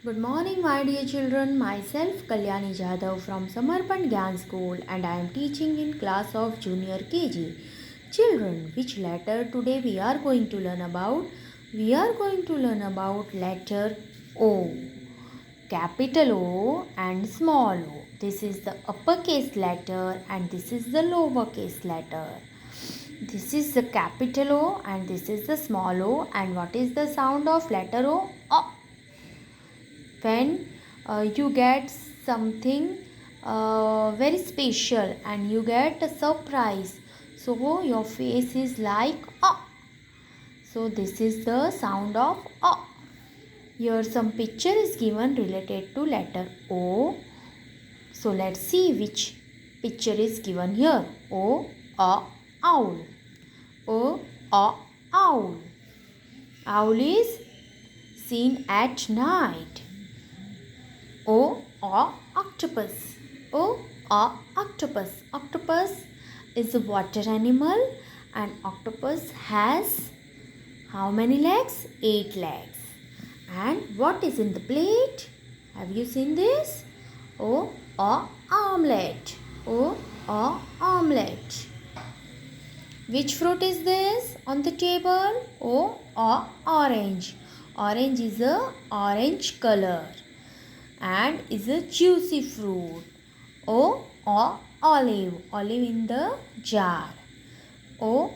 Good morning, my dear children. Myself, Kalyani Jadhav from Samarpan Gyan School, and I am teaching in class of Junior KG. Children, which letter today we are going to learn about? We are going to learn about letter O. Capital O and small o. This is the uppercase letter and this is the lowercase letter. This is the capital O and this is the small o. And what is the sound of letter O? O. When you get something very special and you get a surprise, so your face is like oh. So this is the sound of oh. Here some picture is given related to letter O. So let's see which picture is given here. O, a, owl. O, a, owl. Owl is seen at night. O, octopus. O, octopus. Octopus is a water animal and octopus has how many legs? 8 legs. And what is in the plate? Have you seen this? O, omelette. O, omelette. Which fruit is this on the table? O, orange. Orange is a orange color and is a juicy fruit. O, olive. Olive in the jar. O,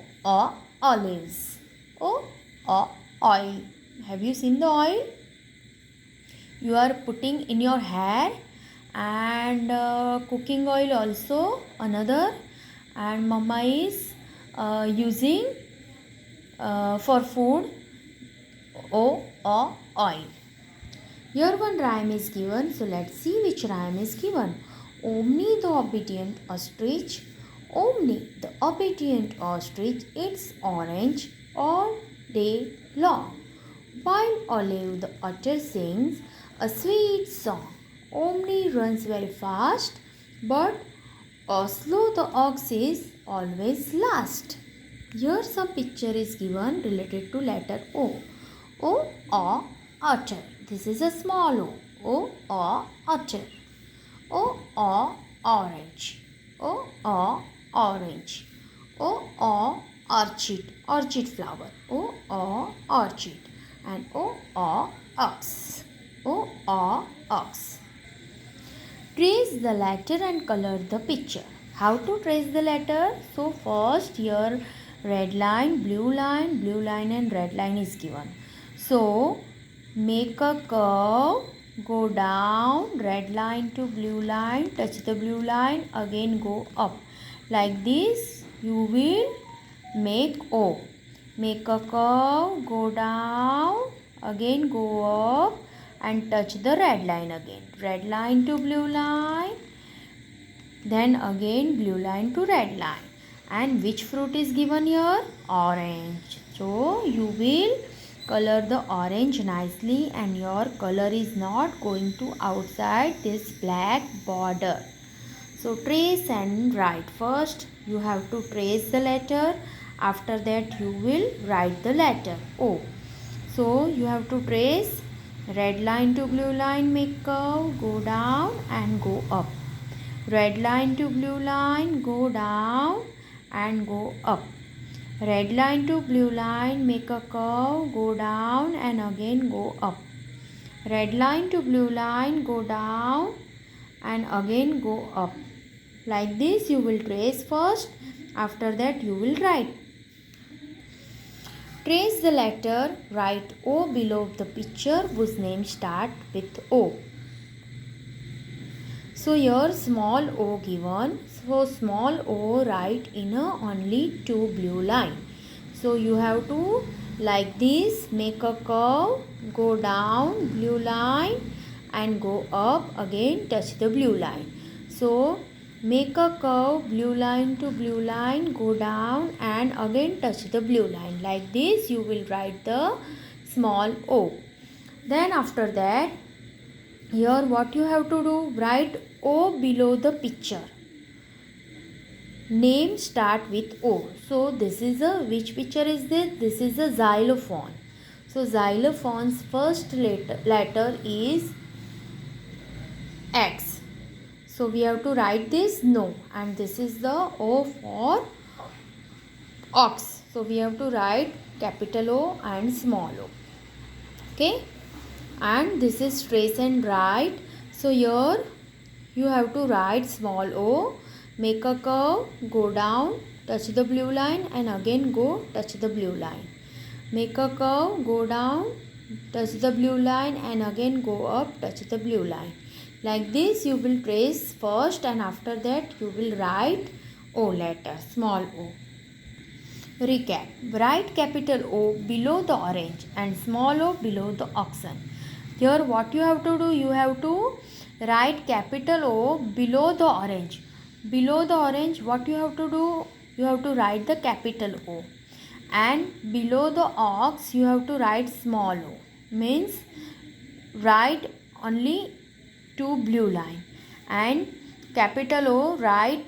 olives. O, oil. Have you seen the oil? You are putting in your hair, and cooking oil also another, and mama is using for food. O, oil. Here one rhyme is given, so let's see which rhyme is given. Omni the obedient ostrich, Omni the obedient ostrich eats orange all day long, while Olive the otter sings a sweet song. Omni runs very fast, but Oslo the ox is always last. Here some picture is given related to letter O. O, otter. This is a small o. O, otter. O, orange. O, orange. O, orchid. Orchid flower. O, orchid. And O, ox. O, ox. Trace the letter and color the picture. How to trace the letter? So first here red line, blue line and red line is given. So make a curve, go down, red line to blue line, touch the blue line, again go up. Like this you will make O. Make a curve, go down, again go up and touch the red line again. Red line to blue line, then again blue line to red line. And which fruit is given here? Orange. So you will color the orange nicely and your color is not going to outside this black border. So trace and write. First you have to trace the letter. After that you will write the letter O. So you have to trace red line to blue line, make curve, go down and go up. Red line to blue line, go down and go up. Red line to blue line, make a curve, go down and again go up. Red line to blue line, go down and again go up. Like this you will trace first. After that you will write. Trace the letter, write O below the picture whose name start with O. So here small o given. So small o write in only 2 blue line. So you have to like this make a curve, go down blue line and go up, again touch the blue line. So make a curve, blue line to blue line, go down and again touch the blue line. Like this you will write the small o. Then after that here what you have to do, write O below the picture. Name start with O. So this is a, which picture is this? This is a xylophone. So xylophone's first letter is X. So we have to write this no, and this is the O for ox. So we have to write capital O and small o. Okay, and this is trace and write. So here you have to write small o, make a curve, go down, touch the blue line, and again go touch the blue line. Make a curve, go down, touch the blue line, and again go up, touch the blue line. Like this you will trace first, and after that you will write O letter, small o. Recap. Write capital O below the orange and small o below the oxen. Here what you have to do, you have to write capital O below the orange. Below the orange, what you have to do, you have to write the capital O. And below the ox, you have to write small o. Means write only two blue line. And capital O, write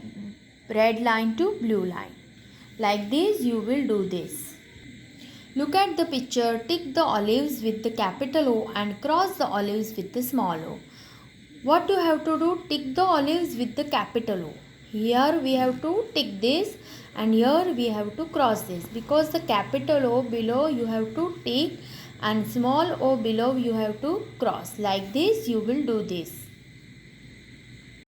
red line to blue line. Like this you will do this. Look at the picture. Tick the olives with the capital O and cross the olives with the small o. What you have to do? Tick the olives with the capital O. Here we have to tick this, and here we have to cross this, because the capital O below you have to tick and small o below you have to cross. Like this you will do this.